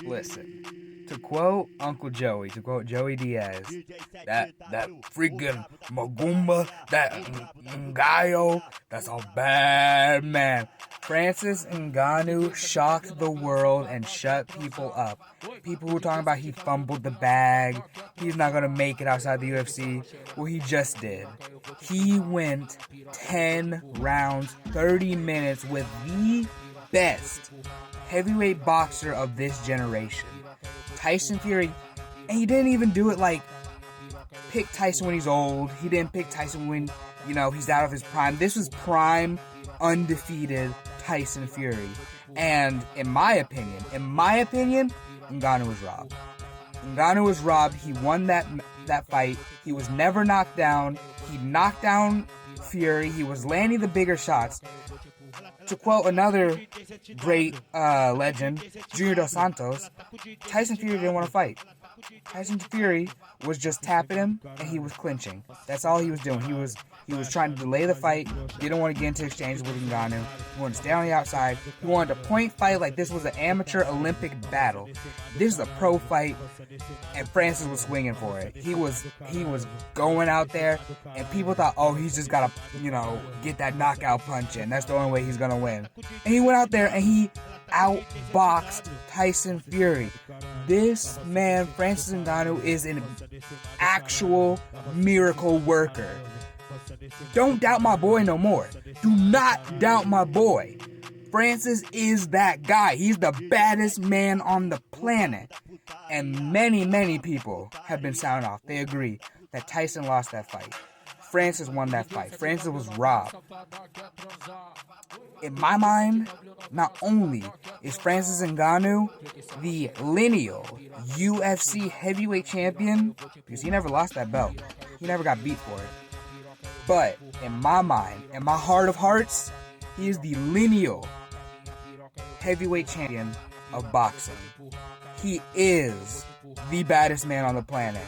Listen, to quote Uncle Joey, to quote Joey Diaz, that freaking Magumba, that Ngannou, that's a bad man. Francis Ngannou shocked the world and shut people up. People who were talking about he fumbled the bag, he's not gonna make it outside the UFC. Well, he just did. He went 10 rounds, 30 minutes with the best heavyweight boxer of this generation, Tyson Fury. And he didn't even do it like pick Tyson when he's old. He didn't pick Tyson when, he's out of his prime. This was prime, undefeated Tyson Fury. And in my opinion, Ngannou was robbed. Ngannou was robbed. He won that fight. He was never knocked down. He knocked down Fury. He was landing the bigger shots. To quote another great legend, Junior Dos Santos, Tyson Fury didn't want to fight. Tyson Fury was just tapping him, and he was clinching. That's all he was doing. He was trying to delay the fight. He didn't want to get into exchanges with Ngannou. He wanted to stay on the outside. He wanted to point fight like this was an amateur Olympic battle. This is a pro fight, and Francis was swinging for it. He was going out there, and people thought, oh, he's just got to, get that knockout punch in. That's the only way he's going to win. And he went out there, and he outboxed Tyson Fury. This man, Francis Ngannou, is an actual miracle worker. Don't doubt my boy no more. Do not doubt my boy. Francis is that guy. He's the baddest man on the planet. And many, many people have been sounding off. They agree that Tyson lost that fight. Francis won that fight. Francis was robbed. In my mind, not only is Francis Ngannou the lineal UFC heavyweight champion, because he never lost that belt. He never got beat for it. But in my mind, in my heart of hearts, he is the lineal heavyweight champion of boxing. He is the baddest man on the planet.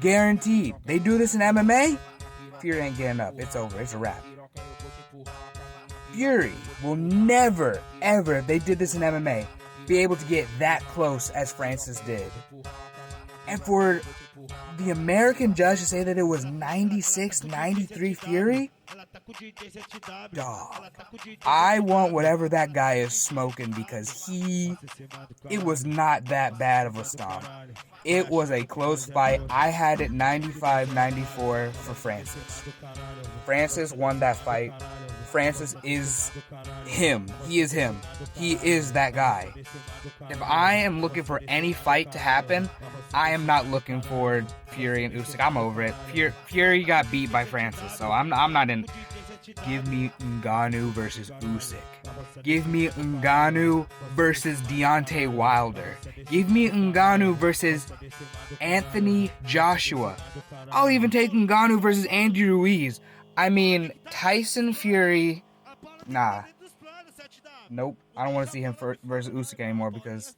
Guaranteed. They do this in MMA, Fury ain't getting up. It's over. It's a wrap. Fury will never, ever, if they did this in MMA, be able to get that close as Francis did. And for the American judge to say that it was 96-93 Fury, dog, I want whatever that guy is smoking, because it was not that bad of a stomp. It was a close fight. I had it 95-94 for Francis. Francis won that fight. Francis is him. He is him. He is that guy. If I am looking for any fight to happen, I am not looking for Fury and Usyk. I'm over it. Fury got beat by Francis, so I'm not in. Give me Ngannou versus Usyk. Give me Ngannou versus Deontay Wilder. Give me Ngannou versus Anthony Joshua. I'll even take Ngannou versus Andy Ruiz. I mean, Tyson Fury, nah. Nope. I don't want to see him versus Usyk anymore, because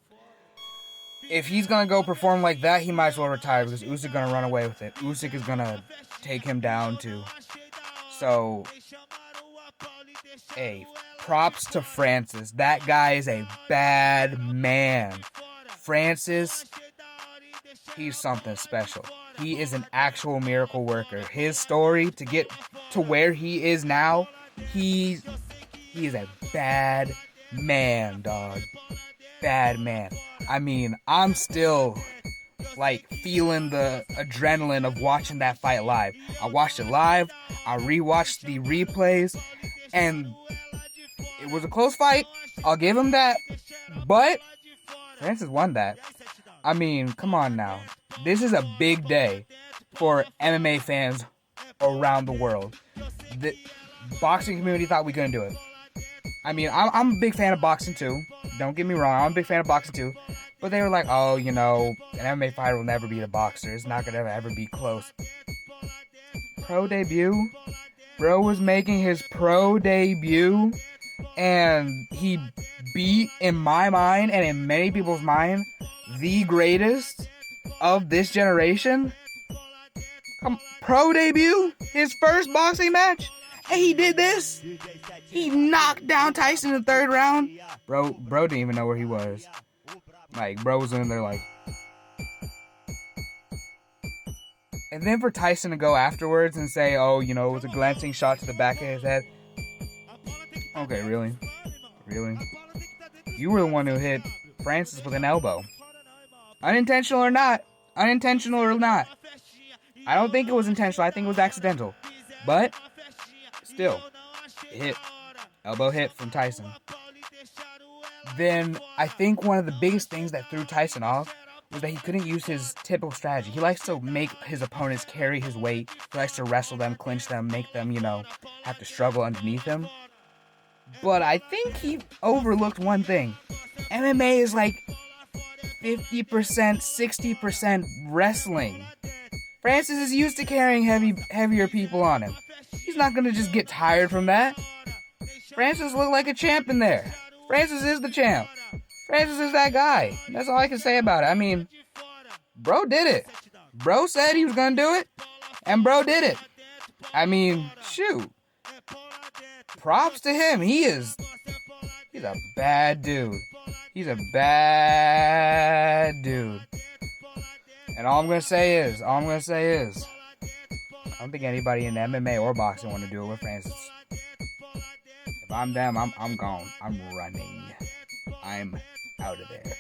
if he's going to go perform like that, he might as well retire, because Usyk is going to run away with it. Usyk is going to take him down too. So, hey, props to Francis. That guy is a bad man. Francis, he's something special. He is an actual miracle worker. His story to get to where he is now, he is a bad man, dog. Bad man. I mean, I'm still feeling the adrenaline of watching that fight live. I watched it live, I rewatched the replays, and it was a close fight. I'll give him that. But Francis won that. I mean, come on now. This is a big day for MMA fans around the world. The boxing community thought we couldn't do it. I mean, I'm a big fan of boxing too. Don't get me wrong, I'm a big fan of boxing too. But they were like, oh, an MMA fighter will never beat a boxer. It's not going to ever be close. Pro debut? Bro was making his pro debut, and he beat, in my mind and in many people's mind, the greatest of this generation. Pro debut? His first boxing match? And he did this? He knocked down Tyson in the third round? Bro didn't even know where he was. Like, bros in there like... And then for Tyson to go afterwards and say, oh, you know, it was a glancing shot to the back of his head. Okay, really? Really? You were the one who hit Francis with an elbow. Unintentional or not. Unintentional or not. I don't think it was intentional. I think it was accidental. But, still, hit. Elbow hit from Tyson. Then, I think one of the biggest things that threw Tyson off was that he couldn't use his typical strategy. He likes to make his opponents carry his weight. He likes to wrestle them, clinch them, make them, you know, have to struggle underneath him. But I think he overlooked one thing. MMA is like 50%, 60% wrestling. Francis is used to carrying heavier people on him. He's not going to just get tired from that. Francis looked like a champ in there. Francis is the champ. Francis is that guy. That's all I can say about it. I mean, bro did it. Bro said he was going to do it, and bro did it. I mean, shoot. Props to him. He's a bad dude. He's a bad dude. And all I'm going to say is, I don't think anybody in MMA or boxing want to do it with Francis. If I'm them, I'm gone. I'm running. I'm out of there.